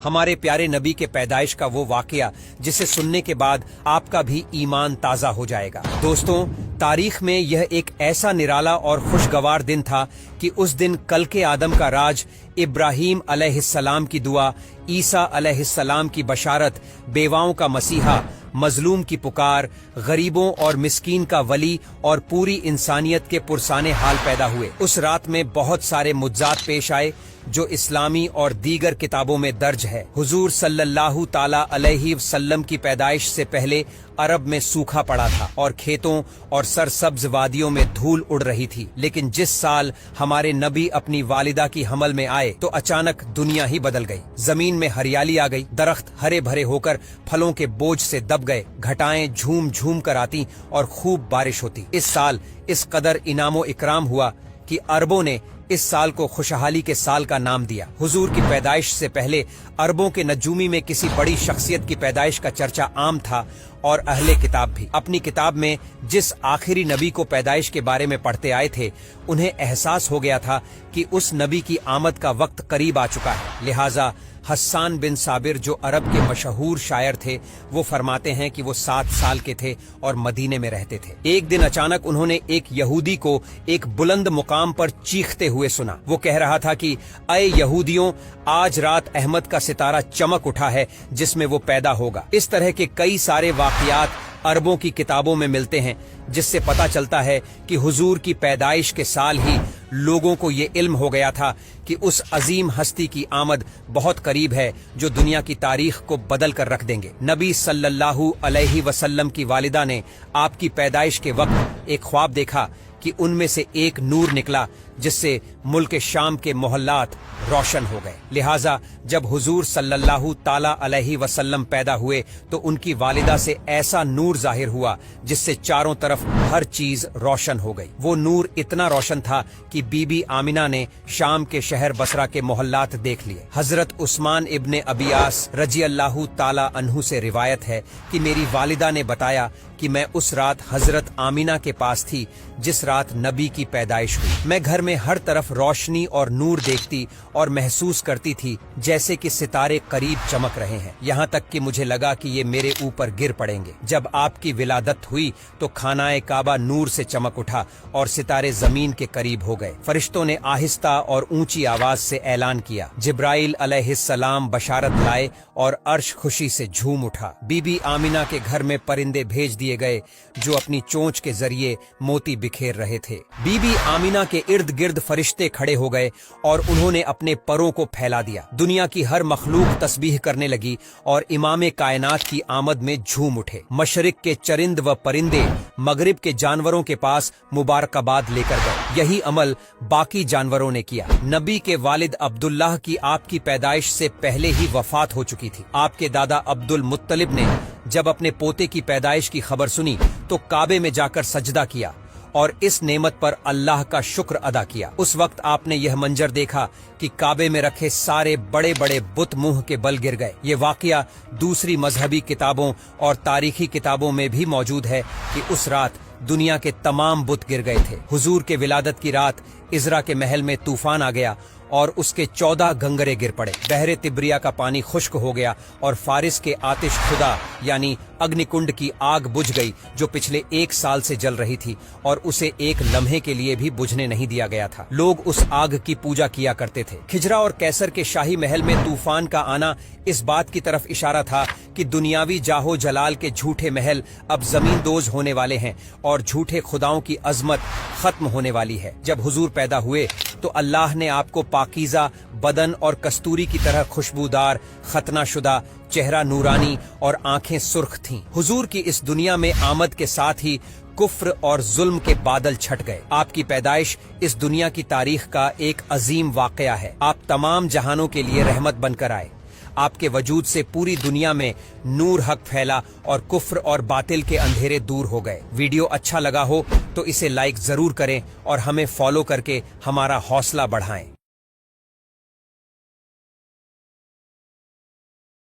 हमारे प्यारे नबी के पैदाइश का वो वाकया जिसे सुनने के बाद आपका भी ईमान ताज़ा हो जाएगा। दोस्तों, तारीख में यह एक ऐसा निराला और खुशगवार दिन था कि उस दिन कल के आदम का राज, इब्राहीम अलैहिस्सलाम की दुआ, ईसा अलैहिस्सलाम की बशारत, बेवाओं का मसीहा, मजलूम की पुकार, गरीबों और मिस्कीन का वली और पूरी इंसानियत के पुरसाने हाल पैदा हुए। उस रात में बहुत सारे मुज्जात पेश आए जो इस्लामी और दीगर किताबों में दर्ज है। हुजूर सल्लल्लाहु ताला अलैहि वसल्लम की पैदाइश से पहले अरब में सूखा पड़ा था और खेतों और सरसब्ज वादियों में धूल उड़ रही थी। लेकिन जिस साल हमारे नबी अपनी वालिदा की हमल में आए तो अचानक दुनिया ही बदल गई। जमीन में हरियाली आ गई, दरख्त हरे भरे होकर फलों के बोझ से दब गए, घटाएं झूम झूम कर आती और खूब बारिश होती। इस साल इस कदर इनामो इकराम हुआ कि अरबों ने इस साल को खुशहाली के साल का नाम दिया। हुजूर की पैदाइश से पहले अरबों के नजूमी में किसी बड़ी शख्सियत की पैदाइश का चर्चा आम था और अहले किताब भी अपनी किताब में जिस आखिरी नबी को पैदाइश के बारे में पढ़ते आए थे, उन्हें एहसास हो गया था कि उस नबी की आमद का वक्त करीब आ चुका है। लिहाजा हस्सान बिन साबिर, जो अरब के मशहूर शायर थे, वो फरमाते हैं कि वो 7 साल के थे और मदीने में रहते थे। एक दिन अचानक उन्होंने एक यहूदी को एक बुलंद मुकाम पर चीखते हुए सुना। वो कह रहा था कि अय यहूदियों, आज रात अहमद का सितारा चमक उठा है जिसमें वो पैदा होगा। इस तरह के कई सारे वाकयात अरबों की किताबों में मिलते हैं, जिससे पता चलता है कि हुजूर की पैदाइश के साल ही लोगों को ये इल्म हो गया था कि उस अजीम हस्ती की आमद बहुत करीब है जो दुनिया की तारीख को बदल कर रख देंगे। नबी सल्लल्लाहु अलैहि वसल्लम की वालिदा ने आपकी पैदाइश के वक्त एक ख्वाब देखा कि उनमें से एक नूर निकला जिससे मुल्क शाम के मोहल्लात रोशन हो गए। लिहाजा जब हुजूर सल्लल्लाहु ताला अलैहि वसल्लम पैदा हुए तो उनकी वालिदा से ऐसा नूर जाहिर हुआ जिससे चारों तरफ हर चीज रोशन हो गई। वो नूर इतना रोशन था कि बीबी आमिना ने शाम के शहर बसरा के मोहल्लात देख लिए। हजरत उस्मान इब्ने अबियास रजी अल्लाहु ताला अन्हु से रिवायत है कि मेरी वालिदा ने बताया कि मैं उस रात हजरत आमिना के पास थी जिस रात नबी की पैदाइश हुई। मैं घर में हर तरफ रोशनी और नूर देखती और महसूस करती थी जैसे कि सितारे करीब चमक रहे हैं। यहाँ तक कि मुझे लगा कि ये मेरे ऊपर गिर पड़ेंगे। जब आपकी विलादत हुई तो खानाए काबा नूर से चमक उठा और सितारे जमीन के करीब हो गए। फरिश्तों ने आहिस्ता और ऊंची आवाज से ऐलान किया। जिब्राइल अलैहिस्सलाम बशारत लाए और अर्श खुशी से झूम उठा। बीबी आमिना के घर में परिंदे भेज दिए गए जो अपनी चोंच के जरिए मोती बिखेर रहे थे। बीबी आमिना के इर्द गिर्द फरिश्ते खड़े हो गए और उन्होंने अपने परों को फैला दिया। दुनिया की हर मखलूक तस्बीह करने लगी और इमामे कायनात की आमद में झूम उठे। मशरिक के चरिंद व परिंदे मगरिब के जानवरों के पास मुबारकबाद लेकर गए। यही अमल बाकी जानवरों ने किया। नबी के वालिद अब्दुल्लाह की आपकी पैदाइश से पहले ही वफात हो चुकी थी। आपके दादा अब्दुल मुत्तलिब ने जब अपने पोते की पैदाइश की खबर सुनी तो काबे में जाकर सजदा किया और इस नेमत पर अल्लाह का शुक्र अदा किया। उस वक्त आपने यह मंजर देखा कि काबे में रखे सारे बड़े बड़े बुत मुंह के बल गिर गए। ये वाकया दूसरी मजहबी किताबों और तारीखी किताबों में भी मौजूद है कि उस रात दुनिया के तमाम बुत गिर गए थे। हुजूर के विलादत की रात इजरा के महल में तूफान आ गया और उसके 14 गंगरे गिर पड़े। बहरे तिब्रिया का पानी खुश्क हो गया और फारिस के आतिश खुदा यानी अग्निकुंड की आग बुझ गई जो पिछले 1 साल से जल रही थी और उसे एक लम्हे के लिए भी बुझने नहीं दिया गया था। लोग उस आग की पूजा किया करते थे। खिजरा और कैसर के शाही महल में तूफान का आना इस बात की तरफ इशारा था कि दुनियावी जाहो जलाल के झूठे महल अब जमीन दोज होने वाले हैं और झूठे खुदाओं की अजमत खत्म होने वाली है। जब हुजूर पैदा हुए तो अल्लाह ने आपको पाकीज़ा बदन और कस्तूरी की तरह खुशबूदार, खतना शुदा, चेहरा नूरानी और आंखें सुर्ख थीं। हुजूर की इस दुनिया में आमद के साथ ही कुफ्र और जुल्म के बादल छट गए। आपकी पैदाइश इस दुनिया की तारीख का एक अजीम वाकया है। आप तमाम जहानों के लिए रहमत बनकर आए। आपके वजूद से पूरी दुनिया में नूर हक फैला और कुफ्र और बातिल के अंधेरे दूर हो गए। वीडियो अच्छा लगा हो तो इसे लाइक जरूर करें और हमें फॉलो करके हमारा हौसला बढ़ाएं।